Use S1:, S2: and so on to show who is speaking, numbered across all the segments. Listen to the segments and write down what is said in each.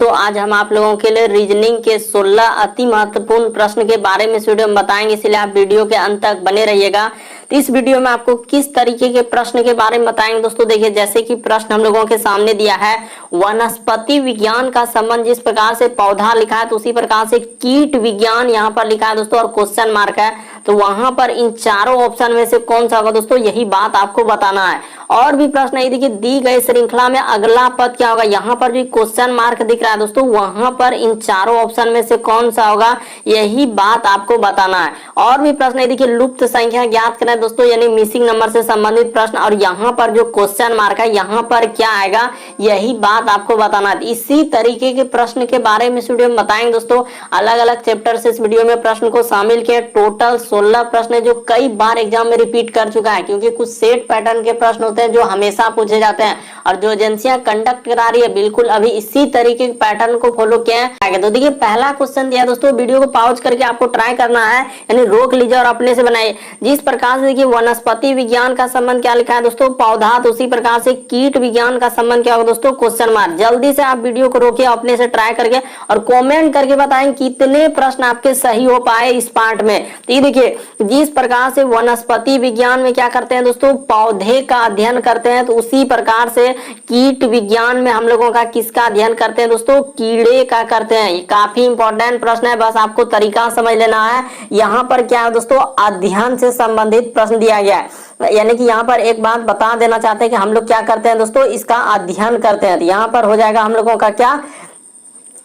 S1: दोस्तों आज हम आप लोगों के लिए रीजनिंग के 16 अति महत्वपूर्ण प्रश्न के बारे में इस वीडियो में बताएंगे, इसलिए आप वीडियो के अंत तक बने रहिएगा। तो इस वीडियो में आपको किस तरीके के प्रश्न के बारे में बताएंगे दोस्तों। देखिए, जैसे कि प्रश्न हम लोगों के सामने दिया है, वनस्पति विज्ञान का संबंध जिस प्रकार से पौधा लिखा है तो उसी प्रकार से कीट विज्ञान यहाँ पर लिखा है दोस्तों और क्वेश्चन मार्क है। तो वहां पर इन चारों ऑप्शन में से कौन सा होगा दोस्तों, यही बात आपको बताना है। और भी प्रश्न है, देखिए दी गई श्रृंखला में अगला पद क्या होगा, यहाँ पर जो क्वेश्चन मार्क दिख रहा है दोस्तों, वहां पर इन चारों ऑप्शन में से कौन सा होगा, यही बात आपको बताना है। और भी प्रश्न है, देखिए लुप्त संख्या ज्ञात करें दोस्तों, यानी मिसिंग नंबर से संबंधित प्रश्न, और यहाँ पर जो क्वेश्चन मार्क है यहाँ पर क्या आएगा, यही बात आपको बताना है। इसी तरीके के प्रश्न के बारे में इस वीडियो में बताएंगे दोस्तों। अलग अलग चैप्टर से इस वीडियो में प्रश्न को शामिल किया। टोटल 16 प्रश्न है जो कई बार एग्जाम में रिपीट कर चुका है, क्योंकि कुछ सेट पैटर्न के प्रश्न होते हैं जो हमेशा पूछे जाते हैं, और जो एजेंसियां कंडक्ट करा रही है बिल्कुल अभी इसी तरीके के पैटर्न को फॉलो किया है। तो देखिए पहला क्वेश्चन दिया दोस्तों, वीडियो को पॉज करके आपको ट्राई करना है, यानी रोक लीजिए और अपने से बनाइए। जिस प्रकार से देखिए वनस्पति विज्ञान का संबंध क्या लिखा है दोस्तों, पौधा, तो उसी प्रकार से कीट विज्ञान का संबंध क्या होगा दोस्तों, क्वेश्चन मार्क। जल्दी से आप वीडियो को रोकिए, अपने से ट्राई करके और कमेंट करके बताएं कितने प्रश्न आपके सही हो पाए इस पार्ट में। तो देखिए जिस प्रकार से वनस्पति विज्ञान में क्या करते हैं दोस्तों, पौधे का अध्ययन करते हैं, तो उसी प्रकार से कीट विज्ञान में हम लोगों का किसका अध्ययन करते हैं दोस्तों, कीड़े का करते हैं। ये काफी इंपॉर्टेंट प्रश्न है, बस आपको तरीका समझ लेना है। यहाँ पर क्या है दोस्तों, अध्ययन से संबंधित प्रश्न दिया गया है, यानी कि यहाँ पर एक बात बता देना चाहते हैं कि हम लोग क्या करते हैं दोस्तों, इसका अध्ययन करते हैं। तो यहाँ पर हो जाएगा हम लोगों का क्या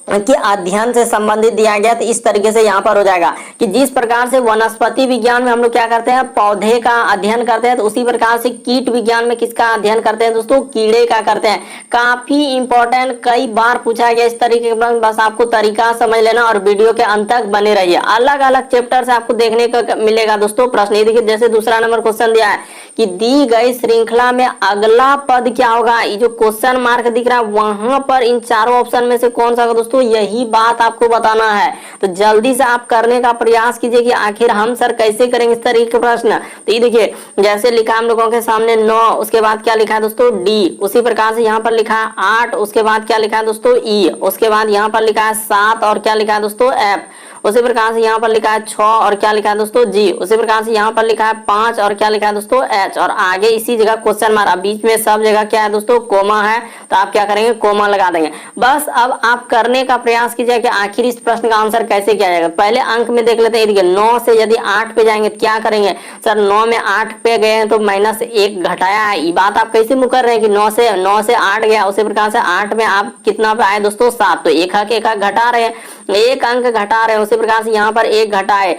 S1: कि अध्ययन से संबंधित दिया गया, तो इस तरीके से यहाँ पर हो जाएगा कि जिस प्रकार से वनस्पति विज्ञान में हम लोग क्या करते हैं, पौधे का अध्ययन करते हैं, तो उसी प्रकार से कीट विज्ञान में किसका अध्ययन करते हैं दोस्तों, कीड़े का करते हैं। काफी इंपॉर्टेंट, कई बार पूछा गया इस तरीके के प्रश्न, बस आपको तरीका समझ लेना और वीडियो के अंत तक बने रहिए। अलग अलग चैप्टर से आपको देखने को मिलेगा दोस्तों प्रश्न। ये देखिए जैसे दूसरा नंबर क्वेश्चन दिया है कि दी गई श्रृंखला में अगला पद क्या होगा, ये जो क्वेश्चन मार्क दिख रहा है वहां पर इन चारों ऑप्शन में से कौन सा होगा दोस्तों, यही बात आपको बताना है। तो जल्दी से आप करने का प्रयास कीजिए कि आखिर हम सर कैसे करेंगे इस तरीके के प्रश्न। तो ये देखिए जैसे लिखा हम लोगों के सामने 9, उसके बाद क्या लिखा है दोस्तों, डी, उसी प्रकार से यहाँ पर लिखा है 8, उसके बाद क्या लिखा है दोस्तों, ई, उसके बाद यहाँ पर लिखा है 7 और क्या लिखा है दोस्तों, एफ, उसी प्रकार से यहाँ पर लिखा है 6 और क्या लिखा है दोस्तों, जी, उसी प्रकार से यहाँ पर लिखा है 5 और क्या लिखा है दोस्तों, एच, और आगे इसी जगह क्वेश्चन मार्क, बीच में सब जगह क्या है दोस्तों, कोमा है, तो आप क्या करेंगे, कोमा लगा देंगे। बस अब आप करने का प्रयास कीजिए कि आखिर इस प्रश्न का आंसर कैसे किया जाएगा। पहले अंक में देख लेते हैं, देखिए 9 से यदि 8 पे जाएंगे क्या करेंगे सर, 9 में 8 पे गए हैं तो -1 घटाया है, ये बात आप कैसे मुकर रहे हैं कि 9 से 8 गया, उसी प्रकार से 8 में आप कितना पे आए दोस्तों, 7, तो एक घटा रहे हैं, एक अंक घटा रहे हैं, उसी प्रकार से यहाँ पर 1 घटाए,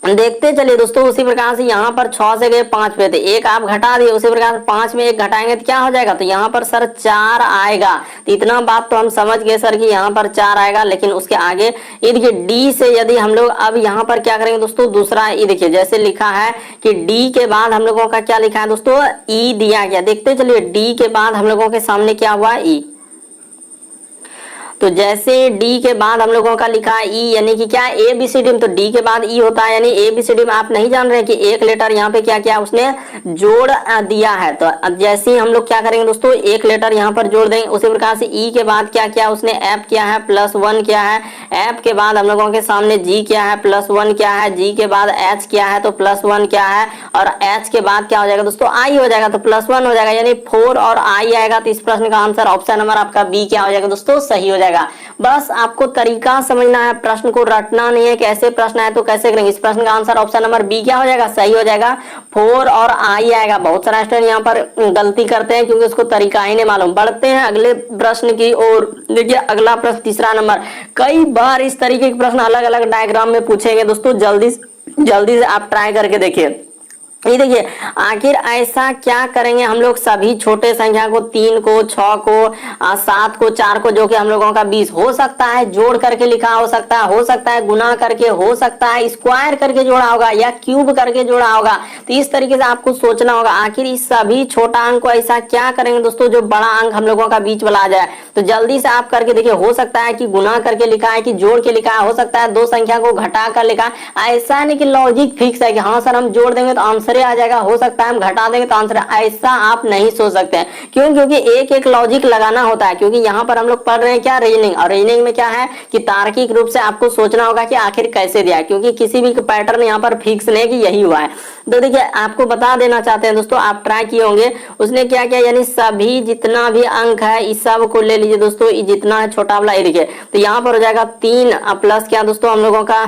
S1: देखते चलिए दोस्तों। उसी प्रकार से यहाँ पर 6 से गए 5 पे, तो 1 आप घटा दिए, उसी प्रकार से 5 में 1 घटाएंगे तो क्या हो जाएगा, तो यहाँ पर सर 4 आएगा। तो इतना बात तो हम समझ गए सर कि यहाँ पर 4 आएगा, लेकिन उसके आगे ये देखिए डी से यदि हम लोग अब यहाँ पर क्या करेंगे दोस्तों, दूसरा ये देखिए जैसे लिखा है कि डी के बाद हम लोगों का क्या लिखा है दोस्तों, ई दिया गया। देखते चलिए डी के बाद हम लोगों के सामने क्या हुआ, ई, तो जैसे डी के बाद हम लोगों का लिखा है ई, यानी कि क्या ABCD में, तो डी के बाद ई होता है, यानी ABCD में आप नहीं जान रहे कि एक लेटर यहाँ पे क्या किया उसने जोड़ दिया है। तो अब जैसे ही हम लोग क्या करेंगे दोस्तों, एक लेटर यहाँ पर जोड़ देंगे, उसी प्रकार से ई के बाद क्या किया उसने, एफ किया है, +1 किया है, एफ के बाद हम लोगों के सामने जी किया है, +1 किया है, जी के बाद एच किया है तो +1 क्या है, और एच के बाद क्या हो जाएगा दोस्तों, आई हो जाएगा, तो +1 हो जाएगा, यानी 4 और आई आएगा। तो इस प्रश्न का आंसर ऑप्शन नंबर आपका बी क्या हो जाएगा दोस्तों, सही हो जाएगा। बस आपको तरीका समझना है, प्रश्न को रटना नहीं है कि ऐसे प्रश्न है तो कैसे करेंगे। इस प्रश्न का आंसर ऑप्शन नंबर बी क्या हो जाएगा, सही हो जाएगा, 4 और आई आएगा। बहुत सारे स्टूडेंट यहाँ पर गलती करते हैं क्योंकि उसको तरीका ही नहीं मालूम। बढ़ते हैं अगले प्रश्न की ओर। देखिए अगला प्रश्न तीसरा नंबर, कई बार इस तरीके के प्रश्न अलग अलग डायग्राम में पूछेंगे दोस्तों, जल्दी से आप ट्राई करके देखिए। ये देखिए आखिर ऐसा क्या करेंगे हम लोग, सभी छोटे संख्या को 3 को 6 को 7 को 4 को जो कि हम लोगों का 20 हो सकता है जोड़ करके लिखा हो सकता है गुना करके, हो सकता है स्क्वायर करके जोड़ा होगा या क्यूब करके जोड़ा होगा। तो इस तरीके से आपको सोचना होगा आखिर इस सभी छोटा अंक को ऐसा क्या करेंगे दोस्तों जो बड़ा अंक हम लोगों का बीच वाला आ जाए। तो जल्दी से आप करके देखिए, हो सकता है कि गुना करके लिखा है कि जोड़ के लिखा है, हो सकता है 2 संख्या को घटा कर लिखा है। ऐसा नहीं कि लॉजिक फिक्स है कि हाँ सर हम जोड़ देंगे तो आंसर आंसर ही आ जाएगा, हो सकता है हम घटा देंगे तो आंसर, ऐसा आप नहीं सोच सकते हैं। क्यों? क्योंकि एक एक लॉजिक लगाना होता है, क्योंकि यहाँ पर हम लोग पढ़ रहे हैं क्या, रीजनिंग, और रीजनिंग में क्या है कि तार्किक रूप से आपको सोचना होगा कि आखिर कैसे दिया है, क्योंकि किसी भी पैटर्न यहाँ पर फिक्स नहीं कि यही हुआ है। तो देखिए आपको बता देना चाहते हैं दोस्तों, आप ट्राई किए होंगे, उसने क्या किया, यानी सभी जितना भी अंक है इस सब को ले लीजिए दोस्तों, जितना है छोटा वाला, ये देखिए, तो यहाँ पर हो जाएगा 3 प्लस क्या दोस्तों हम लोगों का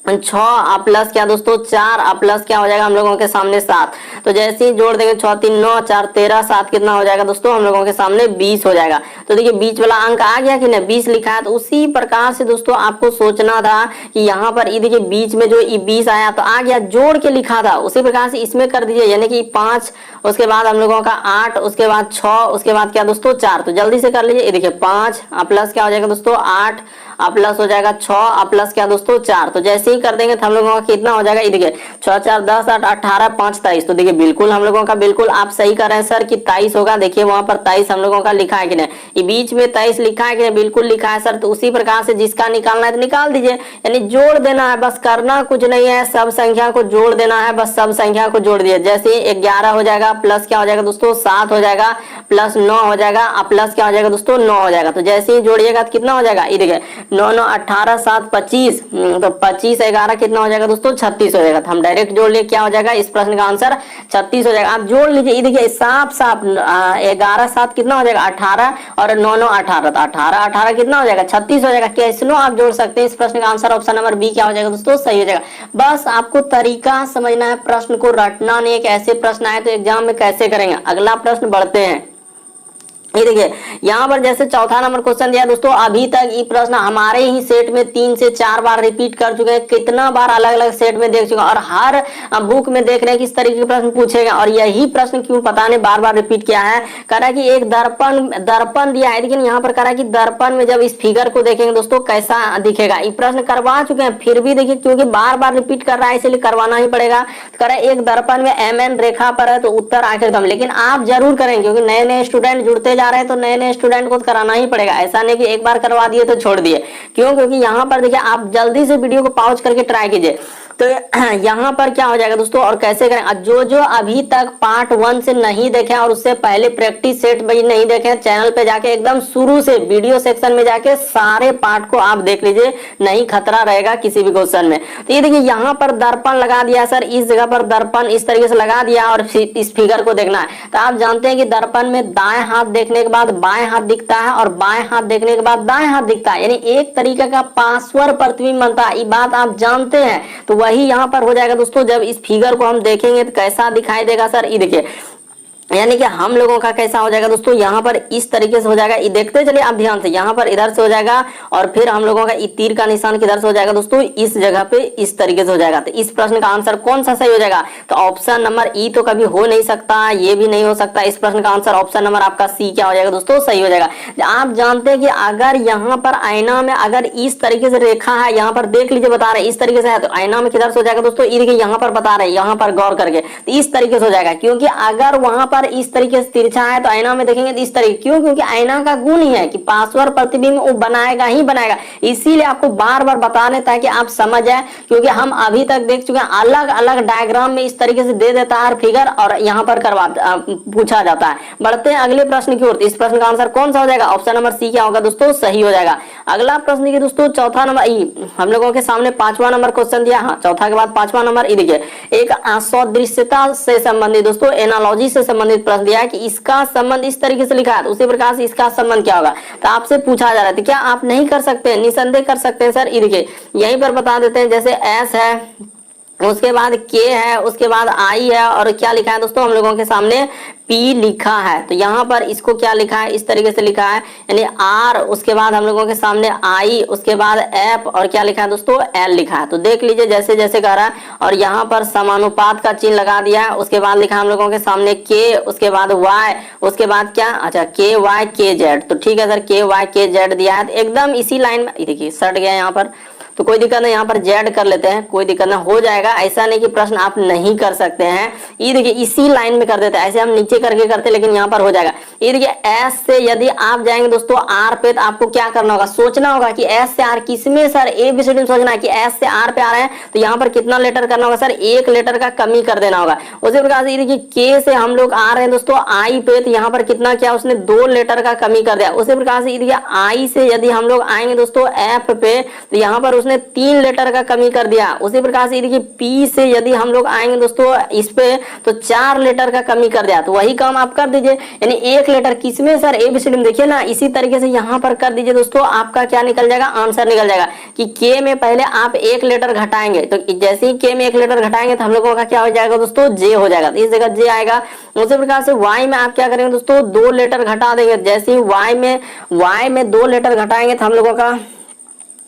S1: 6 प्लस क्या दोस्तों 4 प्लस क्या हो जाएगा हम लोगों के सामने 7। तो जैसे ही जोड़ देंगे 6 3 9 4 13 7 कितना हो जाएगा दोस्तों हम लोगों के सामने 20 हो जाएगा। तो देखिए बीच वाला अंक आ गया कि नहीं, 20 लिखा है। तो उसी प्रकार से दोस्तों आपको सोचना था कि यहाँ पर ये देखिए बीच में जो 20 आया तो आ गया, जोड़ के लिखा था, उसी प्रकार से इसमें कर दीजिए, यानी कि 5, उसके बाद हम लोगों का 8, उसके बाद 6, उसके बाद क्या दोस्तों 4। तो जल्दी से कर लीजिए, ये देखिए 5 प्लस क्या हो जाएगा दोस्तों 8 प्लस हो जाएगा 6 प्लस क्या दोस्तों 4। तो जैसे ही कर देंगे तो हम लोगों का कितना हो जाएगा, ये देखिए 6 4 10 8 18 5 23। तो देखिए बिल्कुल हम लोगों का बिल्कुल आप सही कर रहे हैं सर कि 23 होगा। देखिए वहां पर 23 हम लोगों का लिखा है कि नहीं, ये बीच में 23 लिखा है कि नहीं, बिल्कुल लिखा है सर। तो उसी प्रकार से जिसका निकालना है तो निकाल दीजिए, यानी जोड़ देना है, बस करना कुछ नहीं है, सब संख्या को जोड़ देना है, बस सब संख्या को जोड़ दिए। जैसे 11 हो जाएगा प्लस क्या हो जाएगा दोस्तों 7 हो जाएगा प्लस 9 हो जाएगा प्लस क्या हो जाएगा दोस्तों 9 हो जाएगा। तो जैसे ही जोड़िएगा तो कितना हो जाएगा, ये देखिए 9 9 18 7 25, तो 25 11 कितना हो जाएगा दोस्तों 36 हो जाएगा। तो हम डायरेक्ट जोड़ लिए, क्या हो जाएगा इस प्रश्न का आंसर 36 हो जाएगा। आप जोड़ लीजिए, ये देखिए साफ साफ 11 7 कितना हो जाएगा 18 और 9 9 18, तो 18 18 कितना हो जाएगा 36 हो जाएगा। कैसे आप जोड़ सकते हैं, इस प्रश्न का आंसर ऑप्शन नंबर बी क्या हो जाएगा दोस्तों सही हो जाएगा। बस आपको तरीका समझना है, प्रश्न को रटना नहीं है कि ऐसे प्रश्न आए तो एग्जाम में कैसे करेंगे। अगला प्रश्न बढ़ते हैं। ये देखिए यहाँ पर जैसे चौथा नंबर क्वेश्चन दिया दोस्तों, अभी तक ये प्रश्न हमारे ही सेट में 3 से 4 बार रिपीट कर चुके हैं, कितना बार अलग अलग सेट में देख चुके हैं, और हर बुक में देख रहे हैं किस तरीके के प्रश्न पूछेगा। और यही प्रश्न क्यों पता नहीं बार बार रिपीट किया है, कह रहा है कि एक दर्पण दिया है, लेकिन यहाँ पर कह रहा है कि दर्पण में जब इस फिगर को देखेंगे दोस्तों कैसा दिखेगा। ये प्रश्न करवा चुके हैं, फिर भी देखिए क्योंकि बार बार रिपीट कर रहा है इसलिए करवाना ही पड़ेगा। कह रहा है एक दर्पण में MN रेखा पर है तो उत्तर आखिर दम, लेकिन आप जरूर करेंगे क्योंकि नए नए स्टूडेंट जुड़ते जा रहे हैं, तो नए नए स्टूडेंट को कराना ही पड़ेगा। ऐसा नहीं कि एक बार करवा दिए तो छोड़ दिए। क्यों? क्योंकि यहाँ पर देखिए आप जल्दी से वीडियो को पॉज करके ट्राई कीजिए। तो यहाँ पर क्या हो जाएगा दोस्तों और कैसे करें, जो अभी तक पार्ट 1 से नहीं देखे और उससे पहले प्रैक्टिस सेट भी नहीं देखे, चैनल पे जाके एकदम शुरू से वीडियो सेक्शन में जाके सारे पार्ट को आप देख लीजिए, नहीं खतरा रहेगा किसी भी क्वेश्चन में। तो ये देखिए यहाँ पर दर्पण लगा दिया सर, इस जगह पर दर्पण इस तरीके से लगा दिया और इस फिगर को देखना है। तो आप जानते हैं कि दर्पण में दाएं हाथ देखने के बाद बाएं हाथ दिखता है और बाएं हाथ देखने के बाद दाएं हाथ दिखता है, यानी एक तरीके का पार्श्व प्रतिबिंब बनता है। ये बात आप जानते हैं। तो वही यहाँ पर हो जाएगा दोस्तों, जब इस फिगर को हम देखेंगे तो कैसा दिखाई देगा सर, ये देखिए यानी कि हम लोगों का कैसा हो जाएगा दोस्तों, यहाँ पर इस तरीके से हो जाएगा। ये देखते चलिए आप ध्यान से, यहाँ पर इधर से हो जाएगा और फिर हम लोगों का तीर का निशान किधर से हो जाएगा दोस्तों, इस जगह पे इस तरीके से हो जाएगा। तो इस प्रश्न का आंसर कौन सा सही हो जाएगा, तो ऑप्शन नंबर ई तो कभी हो नहीं सकता, ये भी नहीं हो सकता। इस प्रश्न का आंसर ऑप्शन नंबर आपका सी क्या हो जाएगा दोस्तों सही हो जाएगा। आप जानते हैं कि अगर यहाँ पर आईना में अगर इस तरीके से रेखा है, यहाँ पर देख लीजिए बता रहे इस तरीके से है, तो आईना में किधर से हो जाएगा दोस्तों, ये देखिए यहाँ पर बता रहे हैं, यहाँ पर गौर करके तो इस तरीके से हो जाएगा। क्योंकि अगर वहां पर इस तरीके से तिरछा है तो आईना में देखेंगे तो इस तरीके, क्यों? क्योंकि आईना का गुण ही है कि पार्श्व प्रतिबिंब वो बनाएगा ही बनाएगा। इसीलिए आपको बार बार बताने ताकि आप समझ जाए, क्योंकि हम अभी तक देख चुके हैं अलग अलग डायग्राम में इस तरीके से दे देता है फिगर और यहाँ पर पूछा जाता है। बढ़ते हैं अगले प्रश्न की ओर। इस प्रश्न का आंसर कौन सा हो जाएगा, ऑप्शन नंबर सी क्या होगा दोस्तों सही हो जाएगा। अगला प्रश्न देखिए दोस्तों, चौथा नंबर हम लोगों के सामने 5वां नंबर क्वेश्चन दिया। हाँ, चौथा के बाद 5वां नंबर, ये देखिए एक सदृश्यता से संबंधित दोस्तों एनालॉजी से संबंधित प्रश्न दिया है कि इसका संबंध इस तरीके से लिखा है, तो उसी प्रकार से इसका संबंध क्या होगा। तो आपसे पूछा जा रहा है, तो क्या आप नहीं कर सकते, निसंदेह कर सकते हैं सर। ये देखिए यहीं पर बता देते हैं, जैसे एस है, उसके बाद के है, उसके बाद आई है और क्या लिखा है दोस्तों हम लोगों के सामने पी लिखा है। तो यहाँ पर इसको क्या लिखा है, इस तरीके से लिखा है, यानी आर, उसके बाद हम लोगों के सामने आई, उसके बाद एफ और क्या लिखा है दोस्तों एल लिखा है। तो देख लीजिए जैसे जैसे कह रहा है, और यहाँ पर समानुपात का चिन्ह लगा दिया है। उसके बाद लिखा है हम लोगों के सामने के, उसके बाद वाई, उसके बाद क्या, अच्छा के वाई के जेड। तो ठीक है सर, के वाई के जेड दिया है, तो एकदम इसी लाइन में देखिए सट गया यहाँ पर। तो कोई दिक्कत नहीं, यहाँ पर जेड कर लेते हैं, कोई दिक्कत नहीं, हो जाएगा। ऐसा नहीं कि प्रश्न आप नहीं कर सकते हैं। ये देखिए इसी लाइन में कर देते हैं, ऐसे हम नीचे करके करते लेकिन यहाँ पर हो जाएगा। ये देखिए एस से यदि आप जाएंगे दोस्तों आर पे, तो आपको क्या करना होगा, सोचना होगा कि एस से आर किसमें सर, ABCD में सोचना है कि एस से आर पे आ रहे हैं तो यहाँ पर कितना लेटर करना होगा सर, 1 लेटर का कमी कर देना होगा। उसी प्रकार से देखिए के से हम लोग आ रहे हैं दोस्तों आई पे, तो यहाँ पर कितना क्या उसने 2 लेटर का कमी कर दिया। उसी प्रकार से देखिए आई से यदि हम लोग आएंगे दोस्तों एफ पे, तो यहाँ पर उसने 3 लेटर का कमी कर दिया। उसी प्रकार से देखिए पी से यदि हम लोग आएंगे दोस्तों इस पे, तो 4 लेटर का कमी कर दिया। तो वही काम आप कर दीजिए, यानी 1 लेटर किसमें सर, ABCD में, देखिए ना। इसी तरीके से यहाँ पर कर दीजिए दोस्तों, आपका क्या निकल जाएगा, आंसर निकल जाएगा कि के में पहले आप 1 लेटर घटाएंगे, तो जैसे ही के में 1 लेटर घटाएंगे तो हम लोगों का क्या हो जाएगा दोस्तों, जे हो जाएगा, तो इस जगह जे आएगा। उसी प्रकार से वाई में आप क्या करेंगे दोस्तों, 2 लेटर घटा देंगे। जैसे ही वाई में 2 लेटर घटाएंगे तो हम लोगों का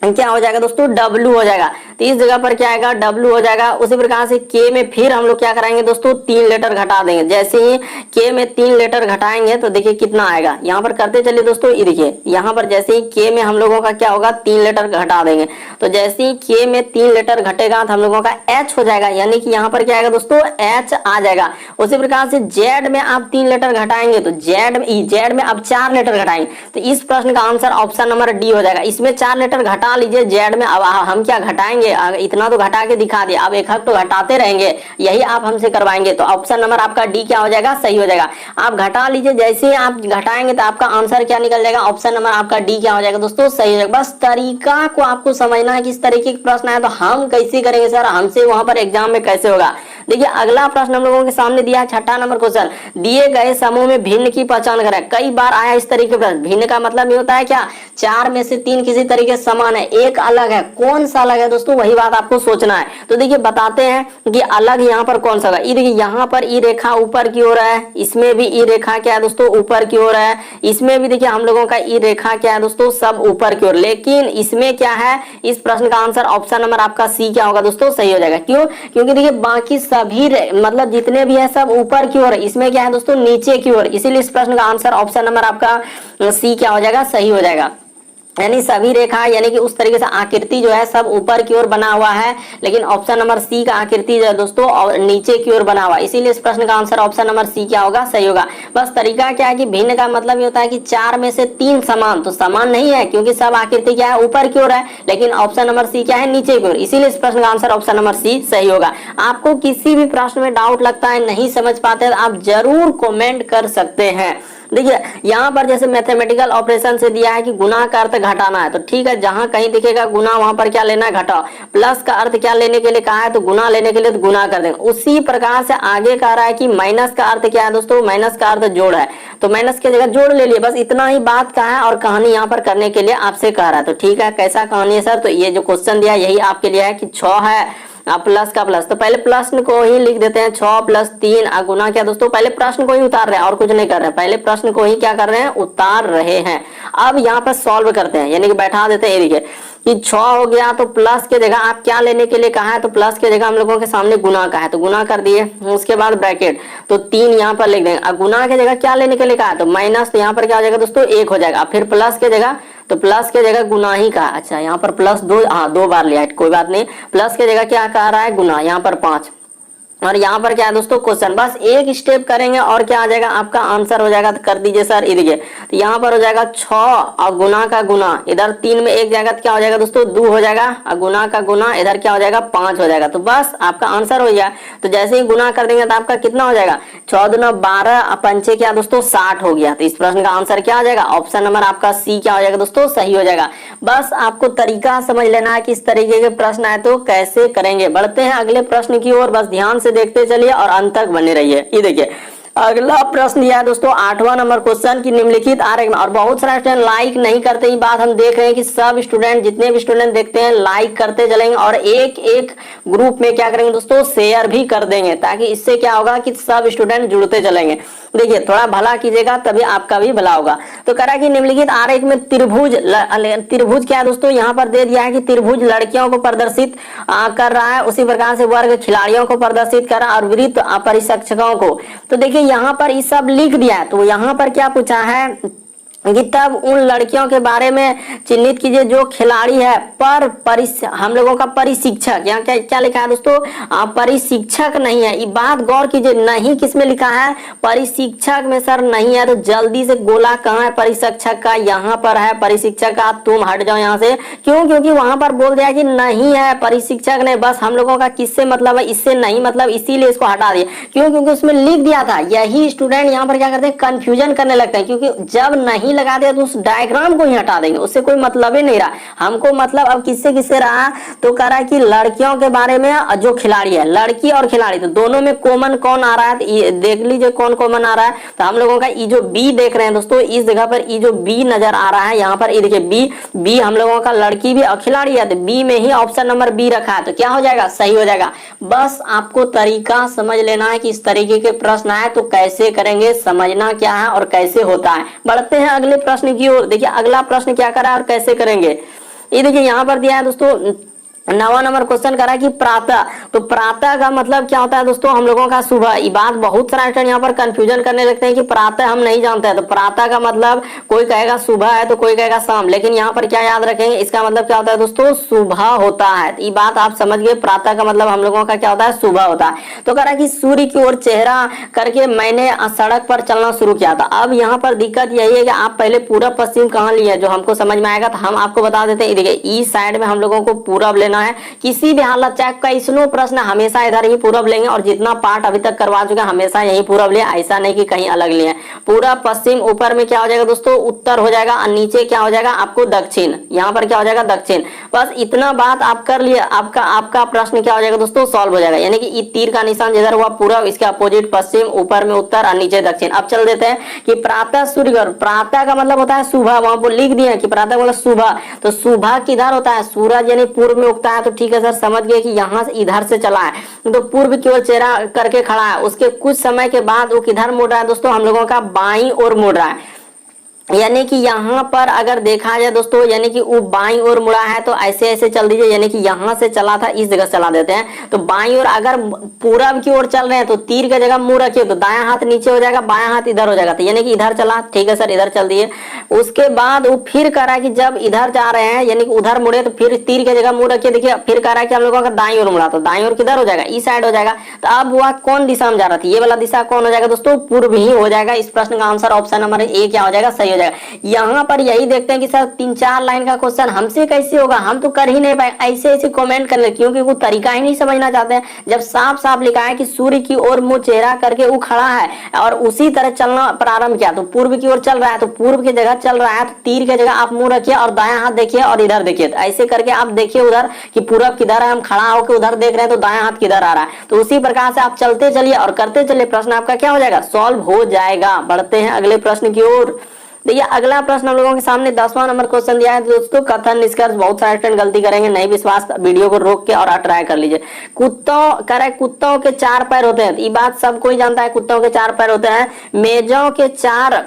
S1: क्या हो जाएगा दोस्तों, डब्ल्यू हो जाएगा। तो इस जगह पर क्या आएगा, डब्ल्यू हो जाएगा। उसी प्रकार से के में फिर हम लोग क्या कराएंगे दोस्तों, 3 लेटर घटा देंगे। जैसे ही के में 3 लेटर घटाएंगे तो देखिए कितना आएगा, यहाँ पर करते चलिए दोस्तों। ये देखिए यहाँ पर जैसे ही के में हम लोगों का क्या होगा, 3 लेटर घटा देंगे, तो जैसे ही के में 3 लेटर घटेगा तो हम लोगों का एच हो जाएगा, यानी कि यहाँ पर क्या आएगा दोस्तों, एच आ जाएगा। उसी प्रकार से जेड में आप 3 लेटर घटाएंगे तो जेड में अब 4 लेटर घटाएंगे, तो इस प्रश्न का आंसर ऑप्शन नंबर डी हो जाएगा। इसमें 4 लेटर घटा लीजिए जेड में, अब हम क्या घटाएंगे, इतना तो घटा के दिखा दिया, अब एक हक तो घटाते रहेंगे, यही आप हमसे करवाएंगे। तो ऑप्शन नंबर आपका डी क्या हो जाएगा, सही हो जाएगा। आप घटा लीजिए, जैसे ही आप घटाएंगे तो आपका आंसर क्या निकल जाएगा, ऑप्शन नंबर आपका डी क्या हो जाएगा दोस्तों, सही हो जाएगा। बस तरीका को आपको समझना है, किस तरीके के प्रश्न आए तो हम कैसे करेंगे सर, हमसे वहां पर एग्जाम में कैसे होगा। देखिए अगला प्रश्न हम लोगों के सामने दिया है, 6ठा नंबर क्वेश्चन, दिए गए समूह में भिन्न की पहचान करें। कई बार आया इस तरीके का भिन्न का मतलब ये होता है क्या, 4 में से 3 किसी तरीके से समान है, एक अलग है, कौन सा अलग है दोस्तों, वही बात आपको सोचना है। तो देखिए बताते हैं कि अलग यहाँ पर कौन सा होगा। ये देखिए यहाँ पर ई रेखा ऊपर की ओर है, इसमें भी ई रेखा क्या है दोस्तों, ऊपर की ओर है, इसमें भी देखिए हम लोगों का ई रेखा क्या है दोस्तों, सब ऊपर की ओर। लेकिन इसमें क्या है, इस प्रश्न का आंसर ऑप्शन नंबर आपका सी क्या होगा दोस्तों, सही हो जाएगा। क्यों, क्योंकि देखिए बाकी सभी मतलब जितने भी है सब ऊपर की ओर, इसमें क्या है दोस्तों, नीचे की ओर, इसीलिए इस प्रश्न का आंसर ऑप्शन नंबर आपका सी क्या हो जाएगा, सही हो जाएगा। यानी सभी रेखा यानी कि उस तरीके से आकृति जो है सब ऊपर की ओर बना हुआ है, लेकिन ऑप्शन नंबर सी का आकृति जो है दोस्तों और नीचे की ओर बना हुआ है, इसीलिए इस प्रश्न का आंसर ऑप्शन नंबर सी क्या होगा, सही होगा। बस तरीका क्या है कि भिन्न का मतलब ये होता है कि 4 में से 3 समान, तो समान नहीं है क्योंकि सब आकृति क्या है, ऊपर की ओर है, लेकिन ऑप्शन नंबर सी क्या है, नीचे की ओर, इसीलिए इस प्रश्न का आंसर ऑप्शन नंबर सी सही होगा। आपको किसी भी प्रश्न में डाउट लगता है, नहीं समझ पाते तो आप जरूर कमेंट कर सकते हैं। देखिए यहाँ पर जैसे मैथमेटिकल ऑपरेशन से दिया है कि गुना का अर्थ घटाना है, तो ठीक है, जहां कहीं दिखेगा गुना वहां पर क्या लेना है, घटाओ। प्लस का अर्थ क्या लेने के लिए कहा है, तो गुना लेने के लिए तो गुना कर देंगे। उसी प्रकार से आगे कह रहा है कि माइनस का अर्थ क्या है दोस्तों, माइनस का अर्थ जोड़ है, तो माइनस की जगह जोड़ ले लिए। बस इतना ही बात का है और कहानी यहाँ पर करने के लिए आपसे कह रहा है। तो ठीक है, कैसा कहानी है सर, तो ये जो क्वेश्चन दिया यही आपके लिए है कि 6 है प्लस का प्लस, तो पहले प्रश्न को ही लिख देते हैं, 6 + 3 गुना क्या दोस्तों, पहले प्रश्न को ही उतार रहे हैं और कुछ नहीं कर रहे हैं, पहले प्रश्न को ही क्या कर रहे हैं, उतार रहे हैं। अब यहाँ पर सॉल्व करते हैं, यानी कि बैठा देते हैं। ये देखिए कि 6 हो गया, तो प्लस के जगह आप क्या लेने के लिए कहा है, तो प्लस के जगह हम लोगों के सामने गुना का है, तो गुना कर दिए। उसके बाद ब्रैकेट, तो 3 यहाँ पर लिख देंगे। अब गुना के जगह क्या लेने के लिए कहा है, तो माइनस, तो यहाँ पर क्या हो जाएगा दोस्तों, 1 हो जाएगा। फिर प्लस के जगह, तो प्लस के जगह गुना ही कहा, अच्छा यहाँ पर प्लस 2, हाँ 2 बार लिया है, कोई बात नहीं। प्लस के जगह क्या कह रहा है, गुना, यहाँ पर 5, और यहाँ पर क्या है दोस्तों, क्वेश्चन। बस एक स्टेप करेंगे और क्या आ जाएगा, आपका आंसर हो जाएगा। तो कर दीजिए सर, इधर तो यहाँ पर हो जाएगा 6 और गुना का गुना, इधर 3 में 1 जाएगा तो क्या हो जाएगा दोस्तों, 2 हो जाएगा, और गुना का गुना इधर क्या हो जाएगा, 5 हो जाएगा। तो बस आपका आंसर हो गया। तो जैसे ही गुना कर देंगे तो आपका कितना हो जाएगा, 14 दूना 12 और 5 क्या दोस्तों 60 हो गया। तो इस प्रश्न का आंसर क्या आ जाएगा, ऑप्शन नंबर आपका सी क्या हो जाएगा दोस्तों, सही हो जाएगा। बस आपको तरीका समझ लेना है कि इस तरीके के प्रश्न आए तो कैसे करेंगे। बढ़ते हैं अगले प्रश्न की ओर, बस ध्यान से देखते चलिए और अंत तक बने रहिए। ये देखिए अगला प्रश्न दिया है दोस्तों 8वां नंबर क्वेश्चन की निम्नलिखित आरेख में, और बहुत सारे स्टूडेंट लाइक नहीं करते, ये बात हम देख रहे हैं कि सब स्टूडेंट जितने भी स्टूडेंट देखते हैं लाइक करते चलेंगे और एक एक ग्रुप में क्या करेंगे दोस्तों, शेयर भी कर देंगे, ताकि इससे क्या होगा कि सब स्टूडेंट जुड़ते चलेंगे। देखिए थोड़ा भला कीजिएगा तभी आपका भी भला होगा। तो कह रहा है कि निम्नलिखित आरेख में त्रिभुज क्या है दोस्तों, यहाँ पर दे दिया है कि त्रिभुज लड़कियों को प्रदर्शित कर रहा है, उसी प्रकार से वर्ग खिलाड़ियों को प्रदर्शित कर रहा है और वृत्त परिशिक्षकों को। तो देखिए यहाँ पर ये सब लिख दिया है। तो यहाँ पर क्या पूछा है, कि तब उन लड़कियों के बारे में चिन्हित कीजिए जो खिलाड़ी है पर हम लोगों का परिशिक्षक, यहाँ क्या क्या लिखा है दोस्तों, परिशिक्षक नहीं है। ये बात गौर कीजिए, नहीं किस में लिखा है, परिशिक्षक में सर नहीं है। तो जल्दी से गोला कहाँ है परिशिक्षक का, यहाँ पर है परिशिक्षक का, तुम हट जाओ यहाँ से। क्यों? क्योंकि वहां पर बोल दिया कि नहीं है परिशिक्षक ने, बस हम लोगों का किससे मतलब है, इससे नहीं मतलब, इसीलिए इसको हटा दिया। क्यों? क्योंकि उसमें लिख दिया था। यही स्टूडेंट यहाँ पर क्या करते हैं, कंफ्यूजन करने लगते हैं, क्योंकि जब नहीं लगा दिया तो उस डायग्राम को ही हटा देंगे, उससे कोई मतलब ही नहीं रहा। हमको मतलब अब किससे किससे रहा, तो कह रहा है कि लड़कियों के बारे में जो खिलाड़ी है, लड़की और खिलाड़ी, तो दोनों में कॉमन कौन आ रहा है, ये देख लीजिए कौन कॉमन आ रहा है। तो हम लोगों का ये जो बी देख रहे हैं दोस्तों, इस जगह पर ये जो बी नजर आ रहा है, यहाँ पर ये देखिए बी हम लोगों का लड़की भी और खिलाड़ी है, तो बी में ही ऑप्शन नंबर बी रखा है, तो क्या हो जाएगा, सही हो जाएगा। बस आपको तरीका समझ लेना है कि इस तरीके के प्रश्न आए तो कैसे करेंगे, समझना क्या है और कैसे होता है। बढ़ते हैं अगले प्रश्न की ओर। देखिए अगला प्रश्न क्या करा और कैसे करेंगे, ये देखिए यहाँ पर दिया है दोस्तों, 9वां नंबर क्वेश्चन करा कि प्रातः, तो प्रातः का मतलब क्या होता है दोस्तों, हम लोगों का सुबह। ये बात बहुत सारा स्टूडेंट यहाँ पर कंफ्यूजन करने लगते हैं कि प्रातः हम नहीं जानते हैं, तो प्रातः का मतलब कोई कहेगा सुबह है तो कोई कहेगा शाम, लेकिन यहाँ पर क्या याद रखेंगे, इसका मतलब क्या होता है दोस्तों, सुबह होता है। ये बात आप समझ गए, प्रातः का मतलब हम लोगों का क्या होता है, सुबह होता है। तो कह रहा है कि सूर्य की ओर चेहरा करके मैंने सड़क पर चलना शुरू किया था। अब यहाँ पर दिक्कत यही है कि आप पहले पूरब पश्चिम कहाँ लिए, जो हमको समझ में आएगा तो हम आपको बता देते हैं। देखिए ईस्ट साइड में हम लोगों को पूरब लेना है, किसी भी हालत चाहे कैसनो प्रश्न हमेशा इधर ही पूरब लेंगे, और जितना पार्ट अभी तक करवा चुके हमेशा यही पूरब लिए, ऐसा नहीं कि कहीं अलग लिए। पूरा पश्चिम, ऊपर में क्या हो जाएगा दोस्तों, उत्तर हो जाएगा, और नीचे क्या हो जाएगा आपको दक्षिण, यहाँ पर क्या हो जाएगा दक्षिण। बस इतना बात आप कर लिए, आपका प्रश्न क्या हो जाएगा दोस्तों, सॉल्व हो जाएगा। यानी कि तीर का निशान जिधर हुआ पूरब, इसके अपोजिट पश्चिम, ऊपर में उत्तर और नीचे दक्षिण। अब चल देते हैं कि प्रातः सूर्य, प्रातः का मतलब होता है सुबह, वहां पर लिख दिया कि प्रातः मतलब सुबह, तो सुबह किधर होता है, सूरज यानी पूर्व में उगता है, तो ठीक है सर समझ गए कि यहाँ से इधर से चला है, तो पूर्व की ओर चेहरा करके खड़ा है। उसके कुछ समय के बाद वो किधर मुड़ रहा है दोस्तों, हम लोगों का बाईं ओर मुड़ रहा है। यानी कि यहाँ पर अगर देखा जाए दोस्तों, यानी कि वो बाईं ओर मुड़ा है, तो ऐसे ऐसे चल दीजिए, यानी कि यहाँ से चला था इस जगह चला देते हैं। तो बाईं ओर अगर पूरब की ओर चल रहे हैं तो तीर की जगह मुंह रखिए, तो दायां हाथ नीचे हो जाएगा, बायां हाथ इधर हो जाएगा, तो यानी कि इधर चला, ठीक है सर इधर चल दिए। उसके बाद वो फिर कह रहा है कि जब इधर जा रहे हैं यानी कि उधर मुड़े, तो फिर तीर की जगह मुंह रखिए। देखिए फिर कह रहा है कि हम लोगों का दाईं ओर मुड़ा, तो दाईं ओर किधर हो जाएगा, इस साइड हो जाएगा। तो अब वह कौन दिशा में जा रहा था, ये वाला दिशा कौन हो जाएगा दोस्तों, पूर्व ही हो जाएगा। इस प्रश्न का आंसर ऑप्शन नंबर ए क्या हो जाएगा, सही हो जाएगा। यहाँ पर यही देखते हैं कि सर 3-4 लाइन का क्वेश्चन हमसे कैसे होगा, हम तो कर ही नहीं पाए, ऐसे ऐसे कमेंट कर ले, क्योंकि वो तरीका ही नहीं समझना चाहते हैं। जब साफ साफ लिखा है कि सूर्य की ओर मुंह चेहरा करके वो खड़ा है और उसी तरह चलना प्रारंभ किया, तो पूर्व की ओर चल रहा है, तो पूर्व की जगह चल रहा है, तो तीर की जगह आप मुंह रखिए और दायां हाथ देखिए और इधर देखिए, तो ऐसे करके आप देखिए उधर कि पूरब किधर है, हम खड़ा होकर उधर देख रहे हैं तो दायां हाथ किधर आ रहा है। तो उसी प्रकार से आप चलते चलिए और करते चलिए, प्रश्न आपका क्या हो जाएगा, सॉल्व हो जाएगा। बढ़ते हैं अगले प्रश्न की ओर। देखिए अगला प्रश्न हम लोगों के सामने 10वां नंबर क्वेश्चन दिया है दोस्तों, कथन निष्कर्ष। बहुत सारे स्टूडेंट गलती करेंगे, नहीं विश्वास वीडियो को रोक के और ट्राई कर लीजिए। कुत्तों के 4 पैर होते हैं, ये बात सब कोई जानता है, कुत्तों के 4 पैर होते हैं। मेजों के 4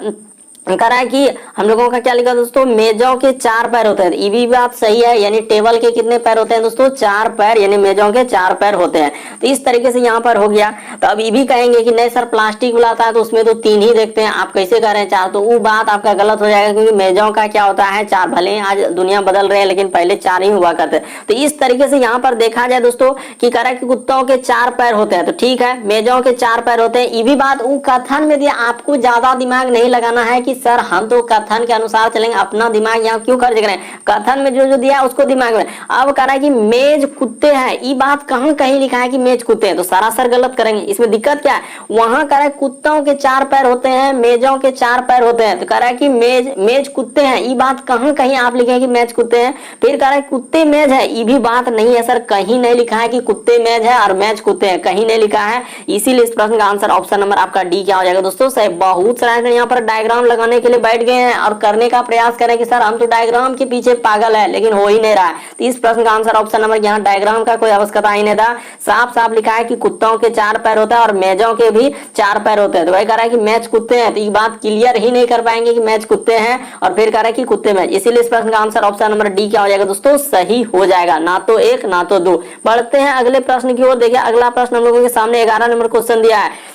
S1: कह रहा है कि हम लोगों का क्या लिखा दोस्तों, मेजों के 4 पैर होते हैं, ये भी बात सही है। यानी टेबल के कितने पैर होते हैं दोस्तों, 4 पैर, यानी मेजों के 4 पैर होते हैं। तो इस तरीके से यहाँ पर हो गया। तो अब ये भी कहेंगे कि नहीं सर प्लास्टिक बुलाता है तो उसमें तो 3 ही देखते हैं, आप कैसे कह रहे हैं 4, तो वो बात आपका गलत हो जाएगा, क्योंकि मेजों का क्या होता है 4, भले आज दुनिया बदल रहे हैं लेकिन पहले 4 ही हुआ करते। तो इस तरीके से यहाँ पर देखा जाए दोस्तों कि कह रहा है कि कुत्तों के 4 पैर होते हैं, तो ठीक है मेजों के 4 पैर होते हैं। ये भी बात वो कथन में दिया, आपको ज्यादा दिमाग नहीं लगाना है कि सर हम तो कथन के अनुसार चलेंगे, अपना दिमाग यहाँ क्यों खर्च करें, कथन में जो जो दिया उसको दिमाग में। अब कह रहा है कि मेज कुत्ते हैं, ये बात कहाँ कहीं लिखा है कि मेज कुत्ते हैं, तो सरासर गलत करेंगे। इसमें दिक्कत क्या है, वहां कह रहा है कुत्तों के 4 पैर होते हैं, मेजों के 4 पैर होते हैं, तो कह रहा है कि मेज कुत्ते हैं, ये बात कहाँ कहीं आप लिखे कि मेज कुत्ते हैं। फिर कह रहा है कुत्ते मेज है, ये भी बात नहीं है सर, कहीं नहीं लिखा है कि कुत्ते मेज है और मेज कुत्ते हैं, कहीं नहीं लिखा है। इसीलिए इस प्रश्न का आंसर ऑप्शन नंबर आपका डी क्या हो जाएगा दोस्तों, सही। बहुत सारे यहाँ पर डायग्राम लगाने के लिए बैठ गए हैं और करने का प्रयास करें कि सर हम तो डायग्राम के पीछे पागल है, लेकिन हो ही नहीं रहा है। तो इस प्रश्न का आंसर ऑप्शन नंबर, यहाँ डायग्राम का कोई आवश्यकता ही नहीं था, साफ साफ लिखा है कि कुत्तों के 4 पैर होता है और मेजों के भी 4 पैर होते हैं। तो वही कह रहा है कि मैच कुत्ते हैं, तो ये बात क्लियर ही नहीं कर पाएंगे कि मैच कुत्ते हैं, और फिर कह रहा है कि कुत्ते मैच, इसीलिए इस प्रश्न का आंसर ऑप्शन नंबर डी क्या हो जाएगा दोस्तों, सही हो जाएगा, ना तो 1 ना तो 2। बढ़ते हैं अगले प्रश्न की ओर। देखिए अगला प्रश्न हम लोगों के सामने 11 नंबर क्वेश्चन दिया है।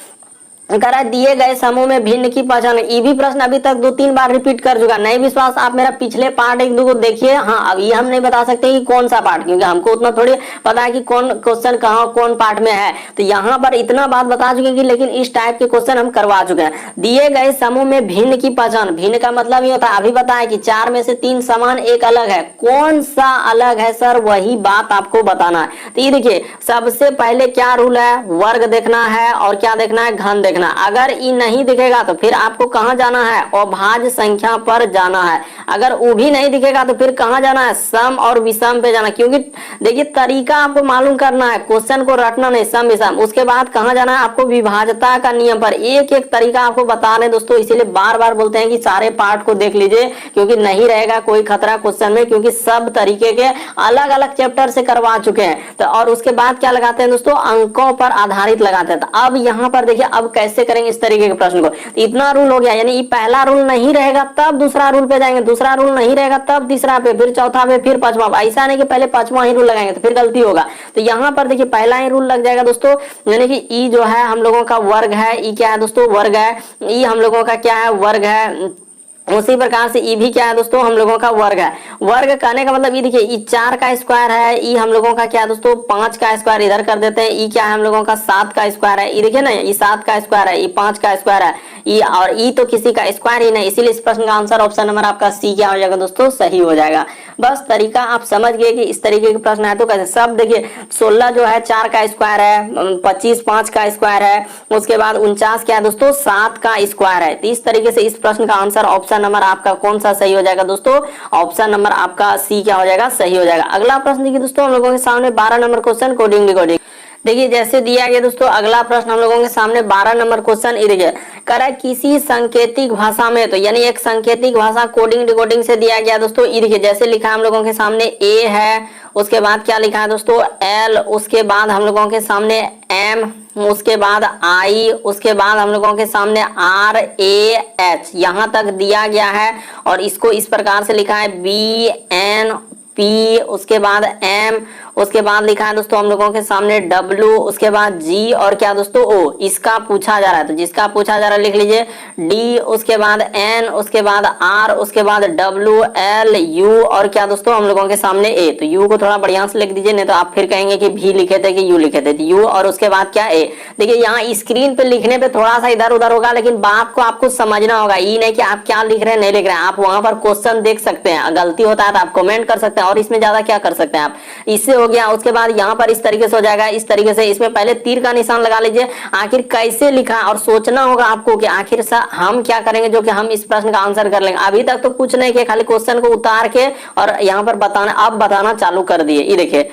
S1: करा दिए गए समूह में भिन्न की पहचान। ये भी प्रश्न अभी तक 2-3 बार रिपीट कर चुका। नहीं विश्वास आप मेरा पिछले पार्ट 1-2 को देखिए। हाँ, अब ये हम नहीं बता सकते कि कौन सा पार्ट, क्योंकि हमको उतना थोड़ी पता है कि कौन क्वेश्चन कहाँ कौन पार्ट में है। तो यहाँ पर इतना बात बता चुके हैं, लेकिन इस टाइप के क्वेश्चन हम करवा चुके हैं। दिए गए समूह में भिन्न की पहचान। भिन्न का मतलब ये होता है, अभी बताया कि 4 में से 3 समान, एक अलग है। कौन सा अलग है सर, वही बात आपको बताना है। तो ये देखिए, सबसे पहले क्या रूल है, वर्ग देखना है और क्या देखना है, घन देखना। अगर ये नहीं दिखेगा तो फिर आपको कहां जाना है, अभाज्य संख्या पर जाना है। अगर वो भी नहीं दिखेगा तो फिर कहां जाना है, सम और विषम पे जाना। क्योंकि देखिए तरीका आपको मालूम करना है, क्वेश्चन को रटना नहीं, सम विषम। उसके बाद कहां जाना है, आपको विभाज्यता का नियम पर। एक एक तरीका आपको बता रहे हैं दोस्तों, इसीलिए बार बार बोलते हैं कि सारे पार्ट को देख लीजिए, क्योंकि नहीं रहेगा कोई खतरा क्वेश्चन में, क्योंकि सब तरीके के अलग अलग चैप्टर से करवा चुके हैं। तो और उसके बाद क्या लगाते हैं दोस्तों, अंकों पर आधारित लगाते हैं। तो अब यहाँ पर देखिए अब कैसे करेंगे इस तरीके के प्रश्न को। तो इतना रूल हो गया, यानी ये पहला रूल नहीं रहेगा तब दूसरा रूल पे जाएंगे, दूसरा रूल नहीं रहेगा तब तीसरा पे, फिर चौथा पे, फिर पांचवा। ऐसा नहीं कि पहले पांचवा ही रूल लगाएंगे तो फिर गलती होगा। तो यहाँ पर देखिए पहला ही रूल लग जाएगा दोस्तों, यानी कि ई जो है हम लोगों का वर्ग है। ई क्या है दोस्तों, वर्ग है। ई हम लोगों का क्या है, वर्ग है। उसी प्रकार से ई भी क्या है दोस्तों, हम लोगों का वर्ग है। वर्ग कहने का मतलब ये देखिए, ई 4 का स्क्वायर है। ई हम लोगों का क्या है दोस्तों, 5 का स्क्वायर इधर कर देते हैं। ई क्या है हम लोगों का 7 का स्क्वायर है। ई देखिए ना, ई 7 का स्क्वायर है, ई 5 का स्क्वायर है। ई और ई तो किसी का स्क्वायर ही नहीं, इसीलिए इस प्रश्न का आंसर ऑप्शन नंबर आपका सी क्या हो जाएगा दोस्तों, सही हो जाएगा। बस तरीका आप समझ गए कि इस तरीके के प्रश्न है तो कैसे। सब देखिए 16 जो है 4 का स्क्वायर है, 25 5 का स्क्वायर है। उसके बाद 49 क्या है दोस्तों, 7 का स्क्वायर है। तो इस तरीके से इस प्रश्न का आंसर ऑप्शन नंबर आपका कौन सा सही हो जाएगा दोस्तों, ऑप्शन नंबर आपका सी क्या हो जाएगा, सही हो जाएगा। अगला प्रश्न देखिए दोस्तों, हम लोगों के सामने 12 नंबर क्वेश्चन कोडिंग डिकोडिंग। देखिए जैसे दिया गया दोस्तों, अगला प्रश्न हम लोगों के सामने 12 नंबर क्वेश्चन ये देखिए, करा किसी सांकेतिक भाषा में, तो यानी एक सांकेतिक भाषा कोडिंग डिकोडिंग से दिया गया दोस्तों। ये देखिए जैसे लिखा है हम लोगों के सामने ए है, उसके बाद क्या लिखा है दोस्तों, एल, उसके बाद हम लोगों के सामने एम, उसके बाद आई, उसके बाद हम लोगों के सामने आर ए एच, यहां तक दिया गया है। और इसको इस प्रकार से लिखा है बी एन पी, उसके बाद एम, उसके बाद लिखा है दोस्तों हम लोगों के सामने डब्ल्यू, उसके बाद जी और क्या दोस्तों ओ। इसका पूछा जा रहा है तो जिसका पूछा जा रहा है लिख लीजिए डी, उसके बाद एन, उसके बाद आर, उसके बाद डब्ल्यू एल यू और क्या दोस्तों हम लोगों के सामने ए। तो यू को थोड़ा बढ़िया से लिख दीजिए, नहीं तो आप फिर कहेंगे कि भी लिखे थे कि यू लिखे थे। यू और उसके बाद क्या ए। देखिए यहाँ स्क्रीन पे लिखने पे थोड़ा सा इधर उधर होगा, लेकिन बात को आपको समझना होगा। ये नहीं कि आप क्या लिख रहे हैं नहीं लिख रहे हैं, आप वहां पर क्वेश्चन देख सकते हैं, गलती होता है तो आप कमेंट कर सकते हैं, और इसमें ज्यादा क्या कर सकते हैं आप। इससे हो गया, उसके बाद यहाँ पर इस तरीके से हो जाएगा, इस तरीके से इसमें पहले तीर का निशान लगा लीजिए। आखिर कैसे लिखा और सोचना होगा आपको कि आखिर हम क्या करेंगे जो कि हम इस प्रश्न का आंसर कर लेंगे। अभी तक तो कुछ नहीं किया, खाली क्वेश्चन को उतार के और यहाँ पर बताना, अब बताना चालू कर दिए। ये देखिए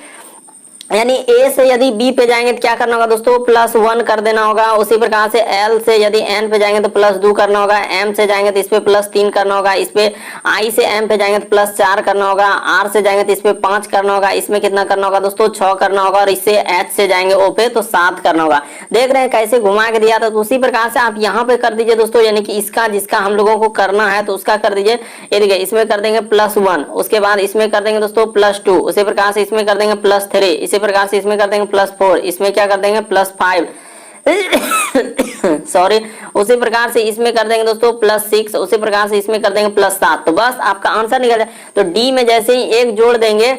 S1: यानी ए से यदि बी पे जाएंगे तो क्या करना होगा दोस्तों, +1 कर देना होगा। उसी प्रकार से एल से यदि एन पे जाएंगे तो +2 करना होगा। एम से जाएंगे तो इस पे +3 करना होगा। इस पे आई से एम पे जाएंगे तो +4 करना होगा। आर से जाएंगे तो इस पे 5 करना होगा। इसमें कितना करना होगा दोस्तों, 6 करना होगा। और इससे एच से जाएंगे ओ पे तो 7 करना होगा। देख रहे हैं कैसे घुमा के दिया था। तो उसी प्रकार से आप यहाँ पे कर दीजिए दोस्तों, यानी कि इसका जिसका हम लोगों को करना है तो उसका कर दीजिए। ये देखिए इसमें कर देंगे +1, उसके बाद इसमें कर देंगे दोस्तों +2, उसी प्रकार से इसमें कर देंगे +3, इसी प्रकार से इसमें कर देंगे +4, इसमें क्या कर देंगे +5 सॉरी, उसी प्रकार से इसमें कर देंगे दोस्तों +6, उसी प्रकार से इसमें कर देंगे +7। तो बस आपका आंसर निकल जाए। तो डी में जैसे ही एक जोड़ देंगे,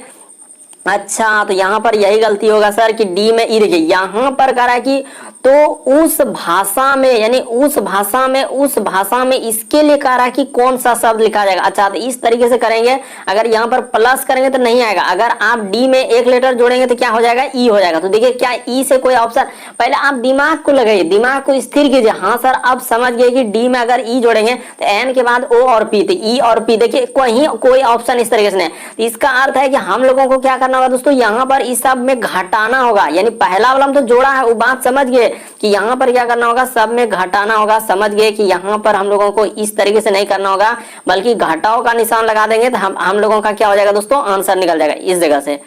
S1: अच्छा तो यहाँ पर यही गलती होगा सर कि डी में ई, देखिए यहाँ पर करा कि तो उस भाषा में, यानी उस भाषा में इसके लिए कह रहा है कि कौन सा शब्द लिखा जाएगा। अच्छा तो इस तरीके से करेंगे, अगर यहाँ पर प्लस करेंगे तो नहीं आएगा। अगर आप डी में एक लेटर जोड़ेंगे तो क्या हो जाएगा, ई हो जाएगा। तो देखिए क्या ई से कोई ऑप्शन, पहले आप दिमाग को लगाइए, दिमाग को स्थिर कीजिए। हाँ सर अब समझ गए कि डी में अगर ई जोड़ेंगे तो एन के बाद ओ और पी, तो ई और पी, देखिए कोई ऑप्शन इस तरीके से नहीं। इसका अर्थ है कि हम लोगों को क्या करना होगा दोस्तों, यहाँ पर इस सब में घटाना होगा। यानी पहला वाला तो जोड़ा है वो बात समझ गए कि यहाँ पर क्या करना होगा, सब में घटाना होगा। समझ गए कि यहाँ पर हम लोगों को इस तरीके से नहीं करना होगा, बल्कि घटाओ का निशान लगा देंगे तो हम लोगों का क्या हो जाएगा दोस्तों, आंसर निकल जाएगा इस जगह से।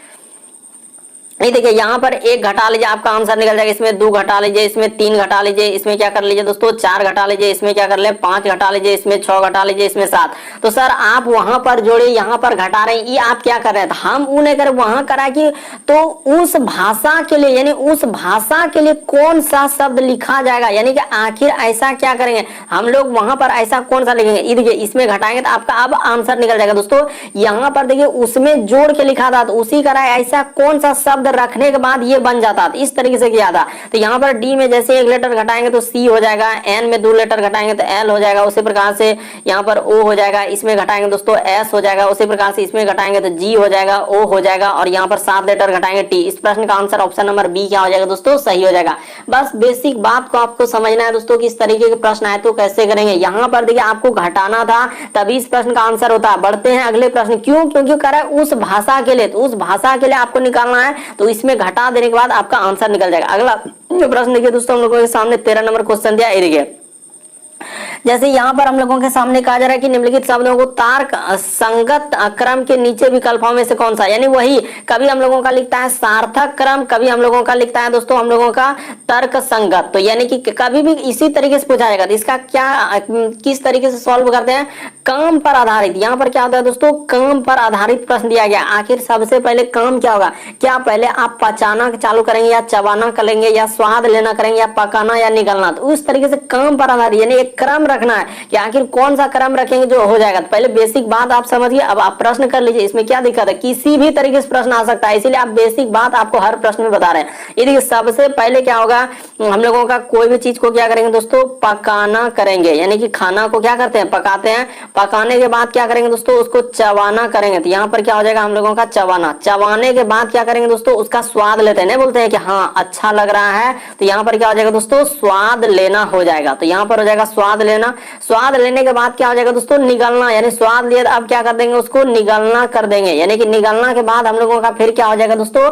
S1: ये देखिए यहाँ पर एक घटा लीजिए, आपका आंसर निकल जाएगा। इसमें 2 घटा लीजिए, इसमें 3 घटा लीजिए, इसमें क्या कर लीजिए दोस्तों 4 घटा लीजिए, इसमें क्या कर ले 5 घटा लीजिए, इसमें 6 घटा लीजिए, इसमें 7। तो सर आप वहां पर जोड़े, यहाँ पर घटा रहे हैं, ये आप क्या कर रहे हैं? तो हम वो नहीं कर, वहां करा कि तो उस भाषा के लिए, यानी उस भाषा के लिए कौन सा शब्द लिखा जाएगा, यानी कि आखिर ऐसा क्या करेंगे हम लोग, वहां पर ऐसा कौन सा लिखेंगे। ये देखिए इसमें घटाएंगे तो आपका अब आंसर निकल जाएगा दोस्तों। यहाँ पर देखिए उसमें जोड़ के लिखा था, तो उसी का ऐसा कौन सा शब्द रखने के बाद ये बन जाता, तो इस तरीके से किया था। तो यहाँ पर डी में जैसे 1 लेटर घटाएंगे तो सी हो जाएगा, एन में 2 लेटर घटाएंगे तो एल हो जाएगा, उसी प्रकार से यहाँ पर ओ हो जाएगा, इसमें घटाएंगे दोस्तों एस हो जाएगा, उसी प्रकार से इसमें घटाएंगे तो जी हो जाएगा, ओ हो जाएगा, और यहाँ पर 7 लेटर घटाएंगे टी। इस प्रश्न का आंसर ऑप्शन नंबर बी क्या हो जाएगा दोस्तों, सही हो जाएगा। बस बेसिक बात को आपको समझना है दोस्तों कि इस तरीके के प्रश्न आए तो कैसे करेंगे। यहाँ पर देखिए आपको घटाना था तभी इस प्रश्न का आंसर होता। बढ़ते हैं अगले प्रश्न। क्यों? क्योंकि कह रहा है उस भाषा के लिए, तो उस भाषा के लिए आपको निकालना है, तो इसमें घटा देने के बाद आपका आंसर निकल जाएगा। अगला जो प्रश्न देखिए दोस्तों हम लोगों के सामने 13 नंबर क्वेश्चन दिया, देखिए जैसे यहाँ पर हम लोगों के सामने कहा जा रहा है कि निम्नलिखित शब्दों को तार्क संगत क्रम के नीचे विकल्पों में से कौन सा, यानी वही कभी हम लोगों का लिखता है सार्थक क्रम, कभी हम लोगों का लिखता है दोस्तों हम लोगों का तर्क संगत। तो यानी कि कभी भी इसी तरीके से पूछा जाएगा। तो इसका क्या किस तरीके से सॉल्व करते हैं, काम पर आधारित। यहाँ पर क्या होता है दोस्तों, काम पर आधारित प्रश्न दिया गया। आखिर सबसे पहले काम क्या होगा, क्या पहले आप पचाना चालू करेंगे या चबाना करेंगे या स्वाद लेना करेंगे या पकाना या निगलना। तो उस तरीके से काम पर आधारित, यानी एक क्रम रखना है कि आखिर कौन सा क्रम रखेंगे जो हो जाएगा। तो पहले बेसिक बात आप समझिए, अब आप प्रश्न कर लीजिए। इसमें क्या दिक्कत है, किसी भी तरीके से प्रश्न आ सकता है, इसीलिए आप बेसिक बात आपको हर प्रश्न में बता रहे हैं। ये देखिए सबसे पहले क्या होगा, हम लोगों का कोई भी चीज को क्या करेंगे दोस्तों, पकाना करेंगे, यानी कि खाना को क्या करते हैं, पकाते हैं। पकाने के बाद क्या करेंगे दोस्तों, उसको चबाना करेंगे। तो यहाँ पर क्या हो जाएगा हम लोगों का चबाना। चबाने के बाद क्या करेंगे दोस्तों, उसका स्वाद लेते हैं, नहीं बोलते हैं कि हाँ अच्छा लग रहा है। तो यहाँ पर क्या हो जाएगा दोस्तों, स्वाद लेना हो जाएगा। तो यहाँ पर हो जाएगा स्वाद लेना। स्वाद लेने के बाद क्या हो जाएगा दोस्तों, निगलना, यानी स्वाद लिया अब क्या कर देंगे, उसको निगलना कर देंगे। यानी कि निगलना के बाद हम लोगों का फिर क्या हो जाएगा दोस्तों,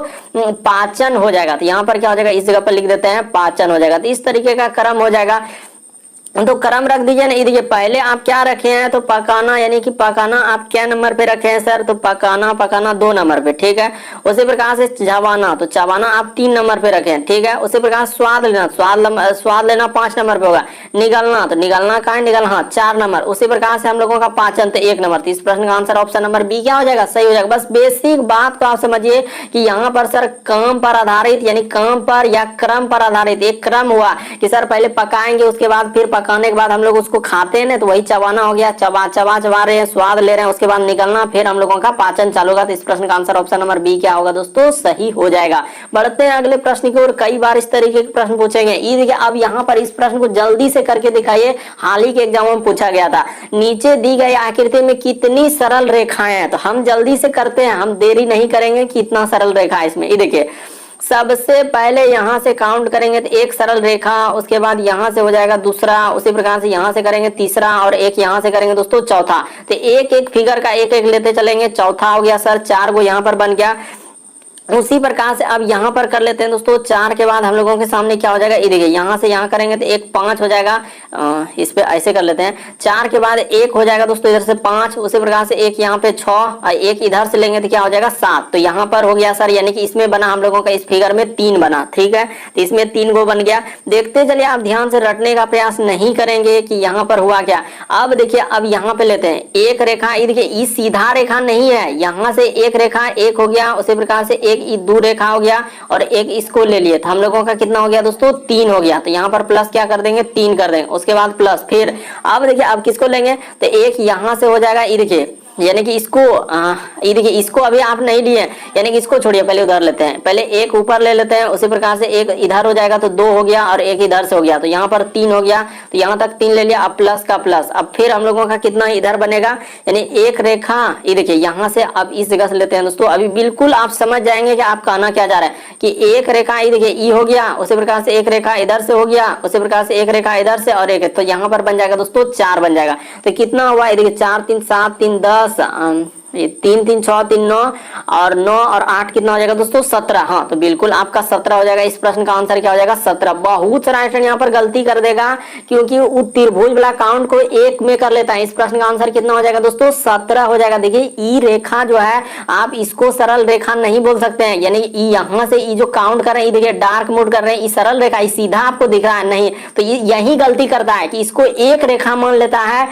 S1: पाचन हो जाएगा। तो यहाँ पर क्या हो जाएगा, इस जगह पर लिख देते हैं पाचन हो जाएगा। तो इस तरीके का क्रम हो जाएगा। तो क्रम रख दीजिए ना। देखिए पहले आप क्या रखे हैं, तो पकाना, यानी कि पकाना आप क्या नंबर पे रखे हैं सर, तो पकाना 2 नंबर पे, ठीक है। उसी प्रकार से चबाना, तो चबाना आप 3 नंबर पे रखे हैं, ठीक है। उसी प्रकार स्वाद लेना, स्वाद लेना 5 नंबर पे होगा। निगलना, तो निगलना का है, निगलना 4 नंबर। उसी प्रकार से हम लोगों का पाचन तो 1 नंबर। तो इस प्रश्न का आंसर ऑप्शन नंबर बी क्या हो जाएगा, सही हो जाएगा। बस बेसिक बात को आप समझिए कि यहाँ पर सर काम पर आधारित, यानी काम पर या क्रम पर आधारित एक क्रम हुआ कि सर पहले पकाएंगे, उसके बाद फिर पकाने के बाद हम लोग उसको खाते हैं ना, तो वही चबाना हो गया। चबा रहे हैं, स्वाद ले रहे हैं, उसके बाद निकलना, फिर हम लोगों का पाचन चालू होगा। तो इस प्रश्न का आंसर ऑप्शन नंबर बी क्या होगा दोस्तों, सही हो जाएगा। बढ़ते हैं अगले प्रश्न की ओर। कई बार इस तरीके के प्रश्न पूछेंगे। ये देखिए अब यहाँ पर इस प्रश्न को जल्दी से करके दिखाइए, हाल ही के एग्जाम में पूछा गया था। नीचे दी गई आकृति में कितनी सरल रेखाएं हैं, तो हम जल्दी से करते हैं, हम देरी नहीं करेंगे। कितना सरल रेखा है इसमें, ये देखिए सबसे पहले यहां से काउंट करेंगे तो एक सरल रेखा, उसके बाद यहां से हो जाएगा दूसरा, उसी प्रकार से यहां से करेंगे तीसरा, और एक यहां से करेंगे दोस्तों चौथा। तो एक एक फिगर का एक एक लेते चलेंगे। चौथा हो गया सर, 4 को यहां पर बन गया। उसी प्रकार से अब यहाँ पर कर लेते हैं दोस्तों। 4 के बाद हम लोगों के सामने क्या हो जाएगा, ये देखिए यहाँ से यहाँ करेंगे तो 1 5 हो जाएगा। इस पे ऐसे कर लेते हैं। 4 के बाद 1 हो जाएगा दोस्तों, इधर से 5, उसी प्रकार से 1 यहाँ पे 6 और 1 इधर से लेंगे तो क्या हो जाएगा 7। तो यहाँ पर हो गया सर, यानी कि इसमें बना हम लोगों का, इस फिगर में 3 बना, ठीक है। तो इसमें 3 को बन गया। देखते चलिए, आप ध्यान से रटने का प्रयास नहीं करेंगे कि यहाँ पर हुआ क्या। अब देखिए अब यहाँ पे लेते हैं एक रेखा, ये देखिए ये सीधा रेखा नहीं है, यहाँ से एक रेखा 1 हो गया, उसी प्रकार से एक दो रेखा हो गया, और एक इसको ले लिए। तो हम लोगों का कितना हो गया दोस्तों, 3 हो गया। तो यहाँ पर प्लस क्या कर देंगे, 3 कर देंगे, उसके बाद प्लस। फिर अब देखिए अब किसको लेंगे, तो एक यहाँ से हो जाएगा, ये देखिए यानी कि इसको ये देखिए इसको अभी आप नहीं लिए, यानी कि इसको छोड़िए, पहले उधर लेते हैं। पहले एक ऊपर ले लेते हैं, उसी प्रकार से एक इधर हो जाएगा तो 2 हो गया, और एक इधर से हो गया, तो यहाँ पर 3 हो गया। तो यहाँ तक 3 ले लिया, अब प्लस का प्लस। अब फिर हम लोगों का कितना इधर बनेगा, यानी एक रेखा, ये देखिए यहाँ से अब इस जगह से लेते हैं दोस्तों। अभी बिल्कुल आप समझ जाएंगे कि आप कहना क्या जा रहा है कि एक रेखा, ये देखिए ई हो गया, उसी प्रकार से एक रेखा इधर से हो गया, उसी प्रकार से एक रेखा इधर से, और एक, तो यहाँ पर बन जाएगा दोस्तों 4 बन जाएगा। तो कितना हुआ, ये देखिए 4 3 7 3 10 ये 3 3 6 3 9 और 9 और 8 कितना हो जाएगा दोस्तों 17। हाँ तो बिल्कुल आपका 17 हो जाएगा। इस प्रश्न का आंसर क्या हो जाएगा 17। बहुत सारा स्टूडेंट यहाँ पर गलती कर देगा क्योंकि वो त्रिभुज वाला काउंट को एक में कर लेता है। इस प्रश्न का आंसर कितना हो जाएगा दोस्तों 17 हो जाएगा। देखिए ई रेखा जो है आप इसको सरल रेखा नहीं बोल सकते हैं, यानी यहाँ से ई जो काउंट कर रहे हैं, देखिए डार्क मोड कर रहे हैं, ई सरल रेखा, ई सीधा आपको दिख रहा है नहीं, तो ये यही गलती करता है कि इसको एक रेखा मान लेता है।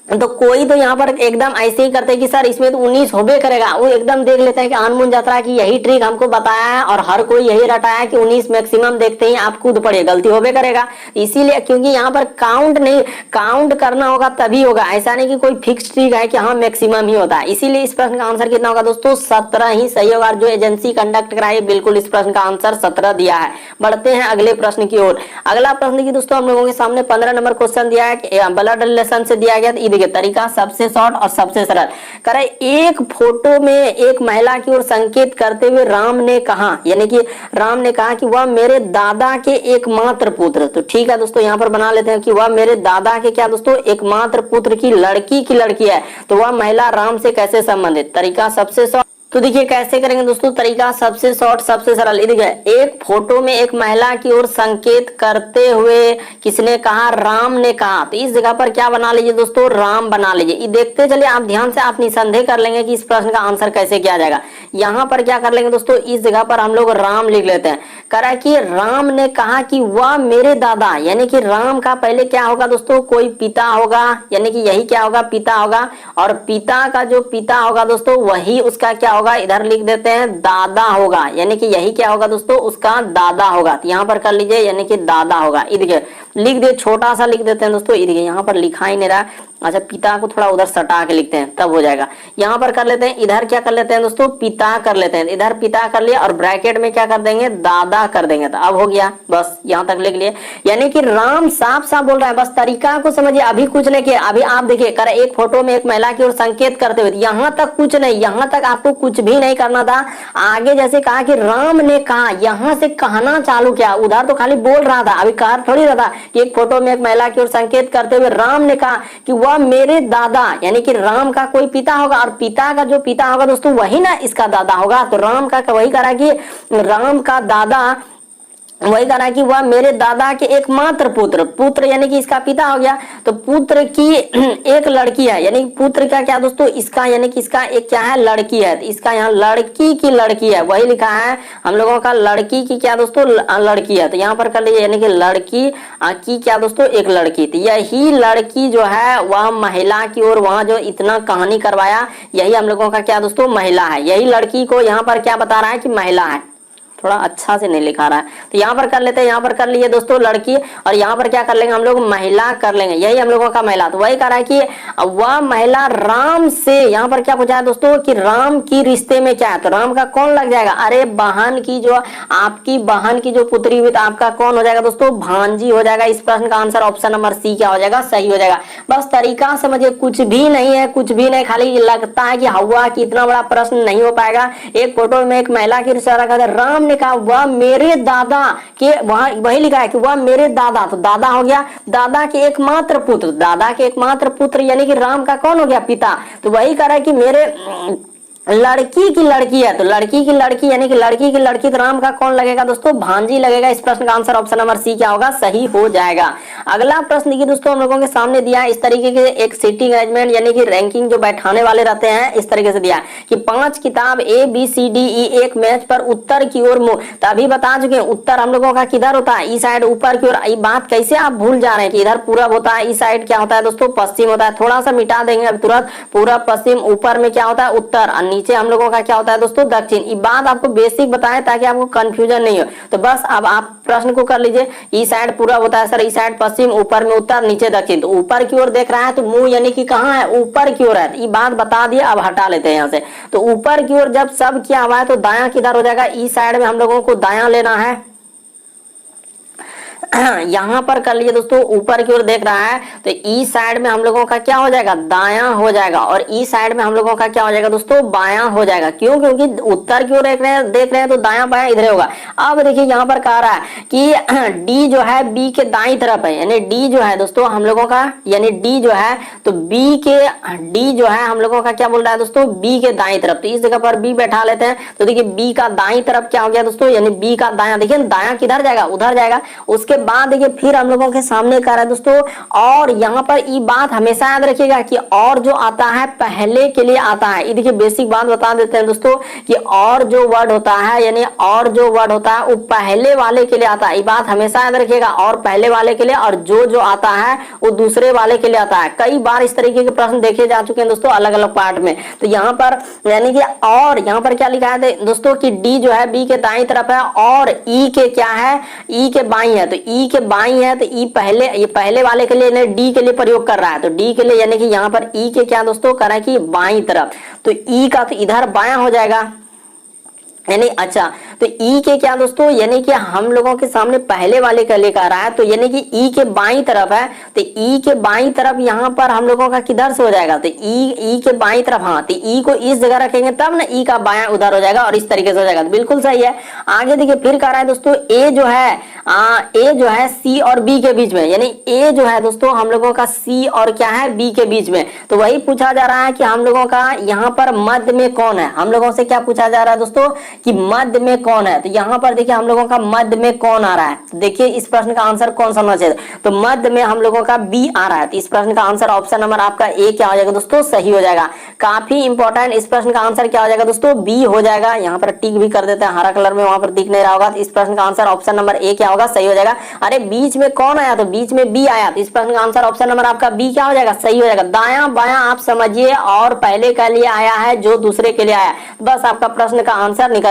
S1: तो कोई तो यहाँ पर एकदम ऐसे ही करते हैं कि सर इसमें तो 19 होबे करेगा, वो एकदम देख लेते हैं कि अनमुन जाता है कि यही ट्रिक हमको बताया है और हर कोई यही रटाया है कि 19 मैक्सिमम देखते ही आप कूद पड़े, गलती होबे करेगा। इसीलिए क्योंकि यहाँ पर काउंट नहीं, काउंट करना होगा तभी होगा, ऐसा नहीं कि कोई फिक्स ट्रिक है कि हाँ मैक्सिमम ही होता है। इसीलिए इस प्रश्न का आंसर कितना होगा दोस्तों 17 ही सही होगा। जो एजेंसी कंडक्ट कराई बिल्कुल इस प्रश्न का आंसर 17 दिया है। बढ़ते हैं अगले प्रश्न की ओर। अगला प्रश्न की दोस्तों हम लोगों के सामने 15 नंबर क्वेश्चन दिया है, ब्लड रिलेशन से दिया गया। देखिए तरीका सबसे शॉर्ट और सबसे सरल करे। एक फोटो में एक महिला की ओर संकेत करते हुए राम ने कहा, यानी कि राम ने कहा कि वह मेरे दादा के एकमात्र पुत्र, तो ठीक है दोस्तों यहाँ पर बना लेते हैं कि वह मेरे दादा के क्या दोस्तों एकमात्र पुत्र की लड़की है। तो वह महिला राम से कैसे संबंधित। तरीका सबसे शॉर्ट, तो देखिए कैसे करेंगे दोस्तों, तरीका सबसे शॉर्ट सबसे सरल। देखिए एक फोटो में एक महिला की ओर संकेत करते हुए किसने कहा, राम ने कहा। तो इस जगह पर क्या बना लीजिए दोस्तों, राम बना लीजिए। ये देखते चलिए आप ध्यान से, आप निसंदेह कर लेंगे कि इस प्रश्न का आंसर कैसे किया जाएगा। यहाँ पर क्या कर लेंगे दोस्तों, इस जगह पर हम लोग राम लिख लेते हैं। करा कि राम ने कहा कि वह मेरे दादा, यानी कि राम का पहले क्या होगा दोस्तों, कोई पिता होगा, यानी कि यही क्या होगा, पिता होगा। और पिता का जो पिता होगा दोस्तों वही उसका क्या होगा, इधर लिख देते हैं दादा होगा, यानी कि यही क्या होगा दोस्तों उसका दादा होगा। तो यहाँ पर कर लीजिए यानी कि दादा होगा। इधर लिख दे, छोटा सा लिख देते हैं दोस्तों। इधर यहाँ पर लिखा ही नहीं रहा, अच्छा पिता को थोड़ा उधर सटा के लिखते हैं तब हो जाएगा। यहाँ पर कर लेते हैं, इधर क्या कर लेते हैं दोस्तों, पिता कर लेते हैं। इधर पिता कर लिया और ब्रैकेट में क्या कर देंगे, दादा कर देंगे। तो अब हो गया, बस यहाँ तक लिख लिए। यानी कि राम साफ साफ बोल रहा है, बस तरीका को समझिए। अभी कुछ नहीं किया, अभी आप देखिए कर एक फोटो में एक महिला की ओर संकेत करते हुए, यहाँ तक कुछ नहीं, यहाँ तक आपको कुछ भी नहीं करना था। आगे जैसे कहा कि राम ने कहा, यहाँ से कहना चालू किया, उधर तो खाली बोल रहा था, अभी कहा थोड़ी रहा था कि एक फोटो में एक महिला की ओर संकेत करते हुए राम ने कहा कि वह मेरे दादा, यानी कि राम का कोई पिता होगा और पिता का जो पिता होगा दोस्तों वही ना इसका दादा होगा। तो राम का वही करा कि राम का दादा वही कह रहा है कि वह मेरे दादा के एकमात्र पुत्र, पुत्र यानी कि इसका पिता हो गया। तो पुत्र की एक लड़की है, यानी पुत्र का क्या दोस्तों, इसका यानी कि इसका एक क्या है, लड़की है। तो इसका यहाँ लड़की की लड़की है, वही लिखा है हम लोगों का, लड़की की क्या दोस्तों, लड़की है। तो यहाँ पर कर लीजिए यानी कि लड़की की क्या दोस्तों, एक लड़की। तो यही लड़की जो है वह महिला की ओर वहां जो इतना कहानी करवाया, यही हम लोगों का क्या दोस्तों, महिला है। यही लड़की को यहाँ पर क्या बता रहा है कि महिला है, थोड़ा अच्छा से नहीं लिखा रहा है। तो यहाँ पर कर लेते हैं, यहाँ पर कर लिए दोस्तों लड़की, और यहाँ पर क्या कर लेंगे हम लोग, महिला कर लेंगे, यही हम लोगों का महिला। तो वही कह रहा है कि वह महिला राम से, यहाँ पर क्या पूछा है दोस्तों कि राम की रिश्ते में क्या है। तो राम का कौन लग जाएगा, अरे बहन की, जो आपकी बहन की जो पुत्री हुई, तो आपका कौन हो जाएगा दोस्तों, भांजी हो जाएगा। इस प्रश्न का आंसर ऑप्शन नंबर सी क्या हो जाएगा, सही हो जाएगा। बस तरीका समझिए, कुछ भी नहीं है, कुछ भी नहीं, खाली लगता है कि हवा कि इतना बड़ा प्रश्न नहीं हो पाएगा। एक फोटो में एक महिला की रिश्ता रखा था, राम ने कहा वह मेरे दादा के, वहां वही लिखा है कि वह मेरे दादा, तो दादा हो गया, दादा के एकमात्र पुत्र, दादा के एकमात्र पुत्र यानी कि राम का कौन हो गया, पिता। तो वही कह रहा है कि मेरे लड़की की लड़की है। तो लड़की की लड़की यानी कि लड़की की लड़की, तो राम का कौन लगेगा दोस्तों, भांजी लगेगा। इस प्रश्न का आंसर ऑप्शन नंबर सी क्या होगा, सही हो जाएगा। अगला प्रश्न देखिए दोस्तों हम लोगों के सामने दिया है इस तरीके के एक सीटिंग अरेंजमेंट, यानी कि रैंकिंग जो बैठाने वाले रहते हैं, इस तरीके से दिया कि 5 किताब ABCDE एक मैच पर उत्तर की ओर मुंह। तो अभी बता चुके हैं उत्तर हम लोगों का किधर होता है, इस साइड ऊपर की ओर। ये बात कैसे आप भूल जा रहे हैं कि इधर पूरब होता है, इस साइड क्या होता है दोस्तों, पश्चिम होता है। थोड़ा सा मिटा देंगे अब तुरंत, पूरब पश्चिम, ऊपर में क्या होता है, उत्तर, और नीचे हम लोगों का क्या होता है दोस्तों, दक्षिण। ये बात आपको बेसिक बताएं ताकि आपको कंफ्यूजन नहीं हो। तो बस अब आप प्रश्न को कर लीजिए, इस साइड पूरब होता है सर, इस साइड पश्चिम, ऊपर में उत्तर, नीचे दक्षिण। तो ऊपर की ओर देख रहा है तो मुंह यानी कि कहाँ है, ऊपर की ओर है। ये बात बता दिए, अब हटा लेते हैं यहाँ से। तो ऊपर की ओर जब सब किया हुआ है तो दायां किधर हो जाएगा, इस साइड में हम लोगों को दायां लेना है। यहाँ पर कर लिए दोस्तों, ऊपर की ओर देख रहा है तो ई साइड में हम लोगों का क्या हो जाएगा, दायां हो जाएगा, और ई साइड में हम लोगों का क्या हो जाएगा दोस्तों, बायां हो जाएगा। क्यों? क्योंकि उत्तर की ओर देख रहे हैं तो दायां बायां इधर होगा। अब देखिए यहाँ पर कह रहा है कि डी जो है बी के दाईं तरफ है, यानी डी जो है दोस्तों हम लोगों का, यानी डी जो है तो बी के, डी जो है हम लोगों का क्या बोल रहा है दोस्तों, बी के दाईं तरफ। तो इस जगह पर बी बैठा लेते हैं। तो देखिए बी का दाईं तरफ क्या हो गया दोस्तों, यानी बी का दायां, देखिए दायां किधर जाएगा, उधर जाएगा। उसके बाद देखिए फिर हम लोगों के सामने कह रहा है दोस्तों, और यहाँ पर ये बात हमेशा याद रखिएगा कि और जो आता है पहले के लिए आता है। ये देखिए बेसिक बात बता देते हैं दोस्तों कि और जो वर्ड होता है, यानी और जो वर्ड होता है वो पहले वाले के लिए आता है। ये बात हमेशा याद रखिएगा, और पहले वाले के लिए, और जो आता है वो दूसरे वाले के लिए आता है। कई बार इस तरीके के प्रश्न देखे जा चुके हैं दोस्तों अलग अलग पार्ट में। तो यहाँ पर यानी कि और यहाँ पर क्या लिखा है दोस्तों कि डी जो है बी के दाईं तरफ है, और ई के क्या है, ई के बाईं है। तो ई के बाईं है तो ई पहले, ये पहले वाले के लिए डी के लिए प्रयोग कर रहा है। तो डी के लिए यानी कि यहाँ पर ई के क्या दोस्तों कर रहा है कि बाईं तरफ, तो ई का तो इधर बायां हो जाएगा, यानी अच्छा। तो ई के क्या दोस्तों, यानी कि हम लोगों के सामने पहले वाले का लेकर आ रहा है, तो यानी कि ई के बाईं तरफ है, तो ई के बाईं तरफ यहाँ पर हम लोगों का किधर से हो जाएगा, तो ई के बाईं तरफ, हाँ तो ई को इस जगह रखेंगे तब ना ई का बायां उधर हो जाएगा, और इस तरीके से हो जाएगा। तो बिल्कुल सही है। आगे देखिए फिर कह रहा है दोस्तों ए जो है सी और बी के बीच में, यानी ए जो है दोस्तों हम लोगों का सी और क्या है बी के बीच में। तो वही पूछा जा रहा है कि हम लोगों का यहाँ पर मध्य में कौन है। हम लोगों से क्या पूछा जा रहा है दोस्तों कि मध्य में कौन है। तो यहाँ पर देखिए हम लोगों का मध्य में कौन आ रहा है। तो देखिए इस प्रश्न का आंसर कौन सा होना चाहिए, तो मध्य में हम लोगों का बी आ रहा है। तो इस प्रश्न का आंसर ऑप्शन नंबर आपका ए क्या हो जाएगा दोस्तों, सही हो जाएगा। काफी इंपॉर्टेंट, इस प्रश्न का आंसर क्या हो जाएगा दोस्तों, बी हो जाएगा। यहाँ पर टिक भी कर देते हैं हरा कलर में, वहां पर दिख नहीं रहा होगा। तो इस प्रश्न का आंसर ऑप्शन नंबर ए क्या होगा, सही हो जाएगा। अरे बीच में कौन आया, तो बीच में बी आया, तो इस प्रश्न का आंसर ऑप्शन नंबर आपका बी क्या हो जाएगा, सही हो जाएगा। दायां बायां आप समझिए, और पहले के लिए आया है जो दूसरे के लिए आया, बस आपका प्रश्न का आंसर निकल